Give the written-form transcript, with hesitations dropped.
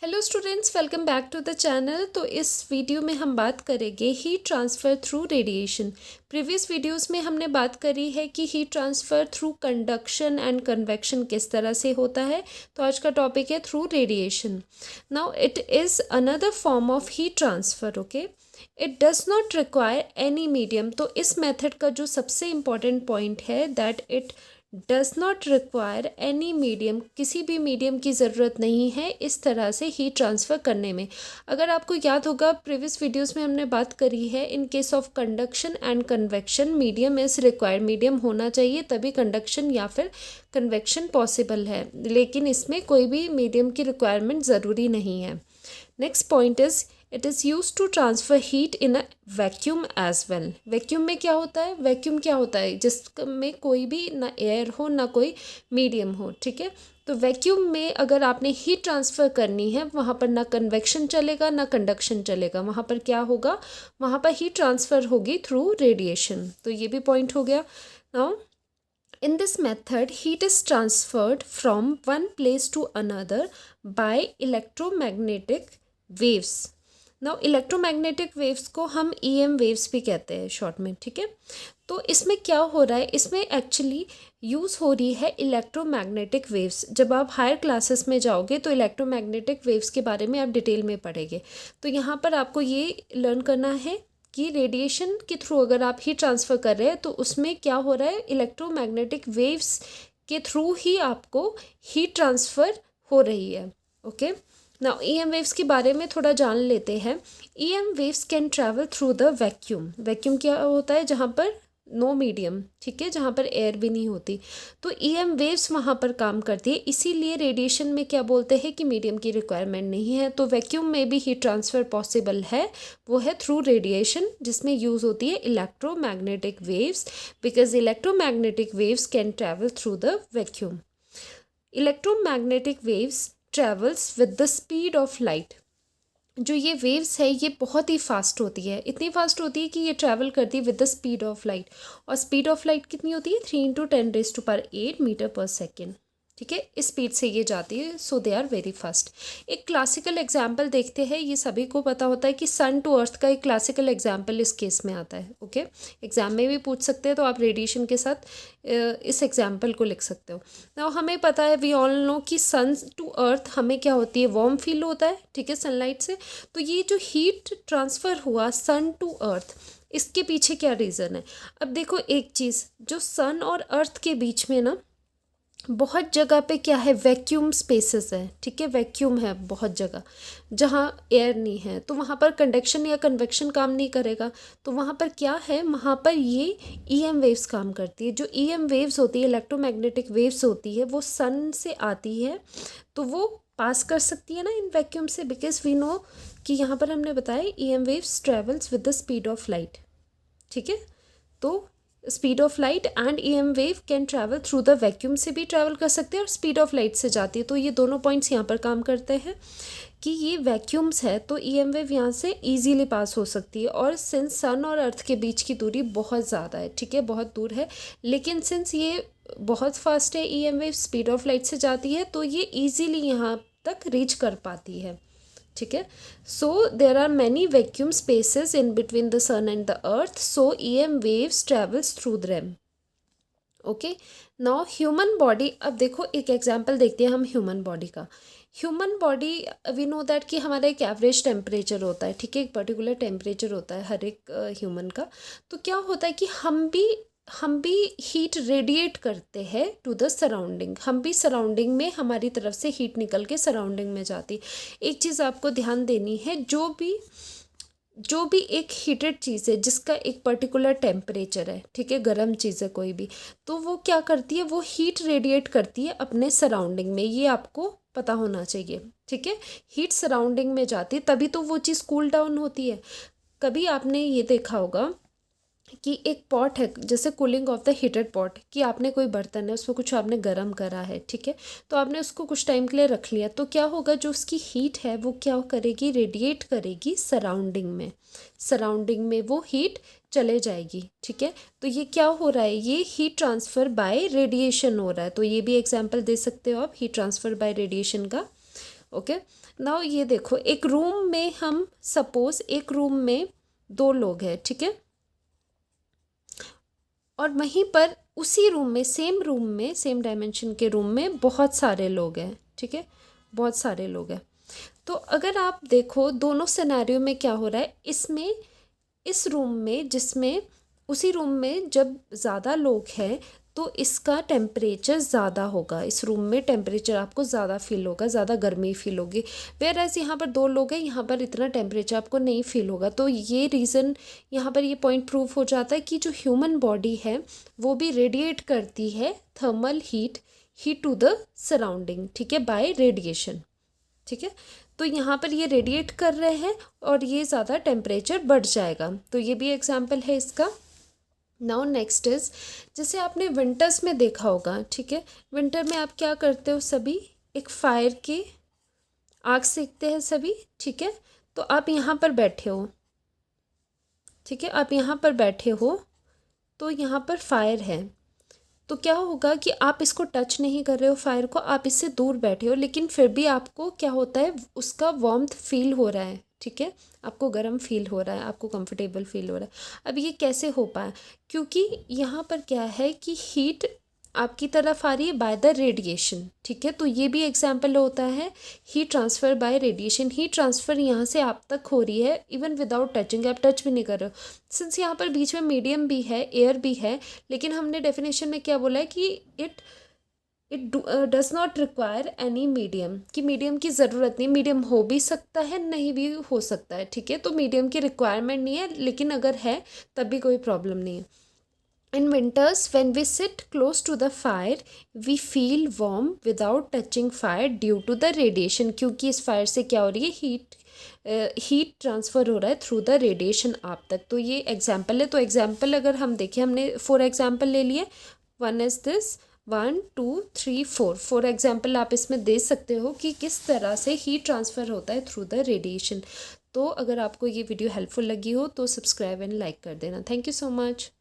Hello students, welcome back to the channel. तो इस video में हम बात करेंगे heat transfer through radiation. Previous videos में हमने बात करी है कि heat transfer through conduction and convection किस तरह से होता है। तो आज का टॉपिक है through radiation. Now it is another form of heat transfer. Okay, it does not require any medium. तो इस मेथड का जो सबसे इम्पॉर्टेंट पॉइंट है that it does not require any medium, किसी भी मीडियम की ज़रूरत नहीं है इस तरह से हीट ट्रांसफ़र करने में। अगर आपको याद होगा प्रीवियस वीडियोस में हमने बात करी है in case of conduction and convection medium is required. Medium होना चाहिए तभी कंडक्शन या फिर कन्वेक्शन पॉसिबल है, लेकिन इसमें कोई भी मीडियम की रिक्वायरमेंट ज़रूरी नहीं है। Next point is it is use to transfer heat in a vacuum as well. Vacuum में क्या होता है? वैक्यूम क्या होता है? जिसमें कोई भी ना एयर हो ना कोई मीडियम हो। ठीक है, तो वैक्यूम में अगर आपने हीट ट्रांसफ़र करनी है वहाँ पर ना कन्वेक्शन चलेगा ना कंडक्शन चलेगा। वहाँ पर क्या होगा? वहाँ पर हीट ट्रांसफ़र होगी थ्रू रेडिएशन। तो ये भी पॉइंट हो गया। Now in this method, heat is transferred from one place to another by electromagnetic waves. Now, electromagnetic waves को हम EM waves भी कहते हैं शॉर्ट में। ठीक है, तो इसमें क्या हो रहा है? इसमें एक्चुअली यूज़ हो रही है इलेक्ट्रोमैग्नेटिक वेव्स। जब आप हायर क्लासेस में जाओगे तो इलेक्ट्रोमैग्नेटिक वेव्स के बारे में आप डिटेल में पढ़ेंगे। तो यहाँ पर आपको ये लर्न करना है कि रेडिएशन के थ्रू अगर आप हीट ट्रांसफ़र कर रहे हैं तो उसमें क्या हो रहा है? इलेक्ट्रोमैग्नेटिक वेव्स के थ्रू ही आपको हीट ट्रांसफ़र हो रही है। ओके, नाउ EM वेव्स के बारे में थोड़ा जान लेते हैं। EM waves can travel through the vacuum. Vacuum क्या होता है? जहाँ पर नो मीडियम, ठीक है, जहाँ पर एयर भी नहीं होती। तो EM वेव्स वहाँ पर काम करती है, इसीलिए रेडिएशन में क्या बोलते हैं कि मीडियम की रिक्वायरमेंट नहीं है। तो वैक्यूम में भी हीट ट्रांसफ़र पॉसिबल है, वो है थ्रू रेडिएशन, जिसमें यूज़ होती है electromagnetic waves, because electromagnetic waves can travel through the vacuum. Electromagnetic waves travels with the speed of light. जो ये वेव्स है ये बहुत ही फास्ट होती है, इतनी फास्ट होती है कि ये ट्रैवल करती है with the speed of light. और स्पीड ऑफ लाइट कितनी होती है? 3 × 10⁸ मीटर पर सेकेंड। ठीक है, इस स्पीड से ये जाती है, सो दे आर वेरी फास्ट। एक क्लासिकल एग्जाम्पल देखते हैं। ये सभी को पता होता है कि सन टू अर्थ का एक क्लासिकल एग्जाम्पल इस केस में आता है। ओके, एग्जाम में भी पूछ सकते हैं, तो आप रेडिएशन के साथ इस एग्जाम्पल को लिख सकते हो। ना हमें पता है, वी ऑल नो कि सन टू अर्थ हमें क्या होती है? वार्म फील होता है, ठीक है, सनलाइट से। तो ये जो हीट ट्रांसफ़र हुआ सन टू अर्थ, इसके पीछे क्या रीज़न है? अब देखो एक चीज़, जो सन और अर्थ के बीच में ना बहुत जगह पे क्या है? वैक्यूम स्पेसेस है। ठीक है, वैक्यूम है बहुत जगह जहाँ एयर नहीं है, तो वहाँ पर कंडक्शन या कन्वेक्शन काम नहीं करेगा। तो वहाँ पर क्या है? वहाँ पर ये EM वेव्स काम करती है। जो EM वेव्स होती है, इलेक्ट्रोमैग्नेटिक वेव्स होती है, वो सन से आती है, तो वो पास कर सकती है ना इन वैक्यूम से, बिकॉज वी नो कि यहाँ पर हमने बताया EM waves travels with the speed of light. ठीक है, तो speed of light and EM wave can travel through the vacuum से भी ट्रैवल कर सकते हैं और स्पीड ऑफ लाइट से जाती है। तो ये दोनों पॉइंट्स यहाँ पर काम करते हैं कि ये वैक्यूम्स है तो EM वेव यहाँ से इजीली पास हो सकती है। और सिंस सन और अर्थ के बीच की दूरी बहुत ज़्यादा है, ठीक है, बहुत दूर है, लेकिन सिंस ये बहुत फास्ट है, EM wave speed of light से जाती है, तो ये ईजीली यहाँ तक रीच कर पाती है। ठीक है, so there are many vacuum spaces in between the sun and the earth, so EM waves travels through them. Okay, now human body. अब देखो एक एग्जांपल देखते हैं हम ह्यूमन बॉडी का। Human body, we know that कि हमारा एक एवरेज टेम्परेचर होता है, ठीक है, एक पर्टिकुलर टेम्परेचर होता है हर एक ह्यूमन का। तो क्या होता है कि हम भी हीट रेडिएट करते हैं टू द सराउंडिंग। हम भी सराउंडिंग में हमारी तरफ से हीट निकल के सराउंडिंग में जाती। एक चीज़ आपको ध्यान देनी है, जो भी एक हीटेड चीज़ है जिसका एक पर्टिकुलर टेम्परेचर है, ठीक है, गर्म चीज़ है कोई भी, तो वो क्या करती है? वो हीट रेडिएट करती है अपने सराउंडिंग में। ये आपको पता होना चाहिए। ठीक है, हीट सराउंडिंग में जाती है तभी तो वो चीज़ कूल डाउन होती है। कभी आपने ये देखा होगा कि एक पॉट है, जैसे cooling of the heated pot, कि आपने कोई बर्तन है उसमें कुछ आपने गर्म करा है, ठीक है, तो आपने उसको कुछ टाइम के लिए रख लिया, तो क्या होगा? जो उसकी हीट है वो क्या करेगी? रेडिएट करेगी सराउंडिंग में वो हीट चले जाएगी। ठीक है, तो ये क्या हो रहा है? ये हीट ट्रांसफ़र बाय रेडिएशन हो रहा है। तो ये भी एग्जाम्पल दे सकते हो आप हीट ट्रांसफ़र बाय रेडिएशन का। ओके। नाउ ये देखो, एक रूम में हम सपोज एक रूम में 2 लोग हैं, ठीक है, और वहीं पर उसी रूम में सेम डायमेंशन के रूम में बहुत सारे लोग हैं, ठीक है, बहुत सारे लोग हैं। तो अगर आप देखो दोनों सिनेरियो में क्या हो रहा है, इसमें इस रूम में जिसमें उसी रूम में जब ज़्यादा लोग हैं तो इसका टेम्परेचर ज़्यादा होगा, इस रूम में टेम्परेचर आपको ज़्यादा फील होगा, ज़्यादा गर्मी फील होगी। वेयर एज यहाँ पर 2 लोग हैं, यहाँ पर इतना टेम्परेचर आपको नहीं फील होगा। तो ये रीज़न यहाँ पर ये पॉइंट प्रूव हो जाता है कि जो ह्यूमन बॉडी है वो भी रेडिएट करती है thermal heat to the surrounding, ठीक है, बाय रेडिएशन, ठीक है। तो यहाँ पर ये रेडिएट कर रहे हैं और ये ज़्यादा टेम्परेचर बढ़ जाएगा। तो ये भी एग्जाम्पल है इसका। नाउ नेक्स्ट इज, जैसे आपने विंटर्स में देखा होगा, ठीक है, विंटर में आप क्या करते हो, सभी एक फायर की आग सेकते हैं सभी, ठीक है। तो आप यहाँ पर बैठे हो, ठीक है, आप यहाँ पर बैठे हो, तो यहाँ पर फायर है, तो क्या होगा कि आप इसको टच नहीं कर रहे हो फायर को, आप इससे दूर बैठे हो, लेकिन फिर भी आपको क्या होता है, उसका वार्मथ फील हो रहा है, ठीक है, आपको गर्म फील हो रहा है, आपको कंफर्टेबल फील हो रहा है। अब ये कैसे हो पाया, क्योंकि यहाँ पर क्या है कि हीट आपकी तरफ आ रही है बाय द रेडिएशन, ठीक है। तो ये भी एग्जाम्पल होता है heat transfer bye radiation. Heat transfer यहाँ से आप तक हो रही है इवन विदाउट टचिंग, आप टच भी नहीं कर रहे हो। सिंस यहाँ पर बीच में मीडियम भी है, एयर भी है, लेकिन हमने डेफिनेशन में क्या बोला है कि it does not require any medium, कि मीडियम की ज़रूरत नहीं, मीडियम हो भी सकता है नहीं भी हो सकता है, ठीक है। तो मीडियम की रिक्वायरमेंट नहीं है, लेकिन अगर है तब भी कोई प्रॉब्लम नहीं है। In winters, when we sit close to the fire, we feel warm without touching fire due to the radiation, क्योंकि इस फायर से क्या हो रही है, हीट ट्रांसफ़र हो रहा है थ्रू द रेडिएशन आप तक। तो ये एग्जाम्पल है। तो एग्जाम्पल अगर हम देखें, हमने 4 एग्जाम्पल ले लिए, 1 इज़ दिस, 1 2 3 4 एग्जाम्पल आप इसमें दे सकते हो कि किस तरह से हीट ट्रांसफ़र होता है थ्रू द रेडिएशन। तो अगर आपको ये वीडियो हेल्पफुल लगी हो तो सब्सक्राइब एंड लाइक कर देना। Thank you so much.